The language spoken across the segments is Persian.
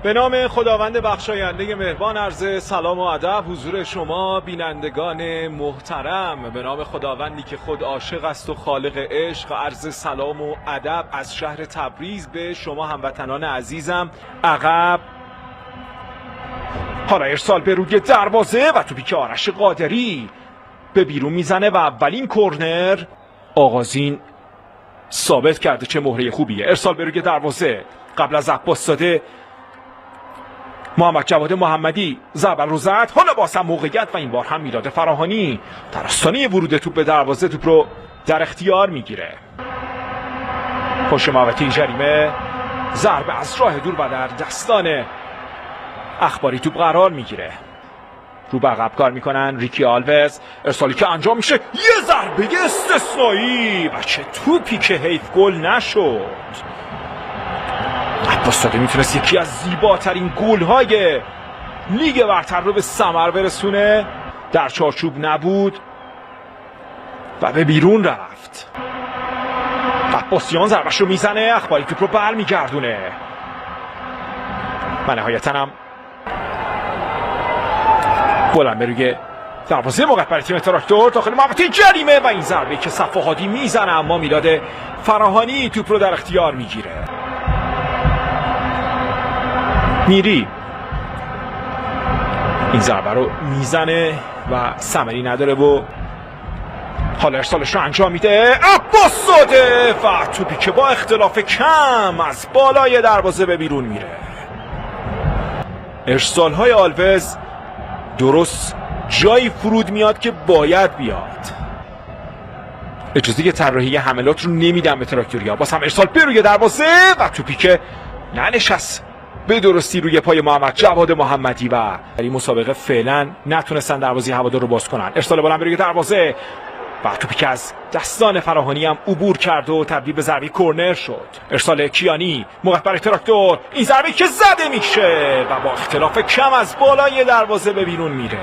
به نام خداوند بخشاینده مهربان عرض سلام و ادب حضور شما بینندگان محترم. به نام خداوندی که خود عاشق است و خالق عشق، عرض سلام و ادب از شهر تبریز به شما هموطنان عزیزم. عقب حالا ارسال به روی دروازه و توپی که آرش قادری به بیرون میزنه و اولین کرنر آغازین ثابت کرده چه مهره خوبیه. ارسال به روی دروازه قبل از عباس زاده محمد جواد محمدی ضربه رو زد. حالا باز هم موقعیت و این بار هم میلاد فراهانی در آستانه ورود توپ به دروازه توپ رو در اختیار میگیره. پشت محوطه جریمه ضربه از راه دور و در دستان اخباری توپ قرار میگیره. رو به عقب کار میکنن ریکی آلوز. ارسالی که انجام میشه، یه ضربه استثنایی و چه توپی که حیف گل نشد. عباس زاده میتونست یکی از زیباترین گل‌های لیگ برتر رو به ثمر برسونه، در چارچوب نبود و به بیرون رفت. عباسیان ضربش رو میزنه، اخباری توپ رو برمیگردونه و نهایتاً هم بلند به روی دروازه موقت برای تیم تراکتور داخل محوطه جریمه و این ضربه که صفا هادی میزنه اما میلاد فراهانی توپ رو در اختیار میگیره. میری این ضربه رو میزنه و ثمری نداره و حالا ارسالش رو انجام میده. عباس زاده و توپی که با اختلاف کم از بالای دروازه به بیرون میره. ارسال های آلوز درست جایی فرود میاد که باید بیاد. اجازه طراحی حملات رو نمیدن به تراکتوریا. باز هم ارسال به روی دروازه و توپی که ننشست به درستی روی پای محمد جواد محمدی و در این مسابقه فعلا نتونستن دروازه هوادار رو باز کنن. ارسال بلند به روی دروازه و توپی که از دستان فراهانی هم عبور کرد و تبدیل به ضربه کرنر شد. ارسال کیانی موقت برای تراکتور، این ضربه که زده میشه و با اختلاف کم از بالای دروازه به بیرون میره.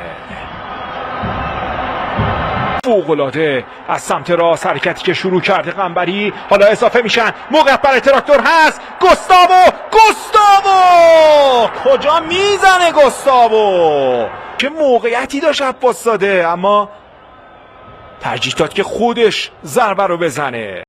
فوق‌العاده از سمت راست حرکتی که شروع کرده قنبری، حالا اضافه میشن. موقعیت برای تراکتور هست. گوستاوو کجا میزنه گوستاوو؟ چه موقعیتی داشت عباس زاده اما ترجیح داد که خودش ضربه رو بزنه.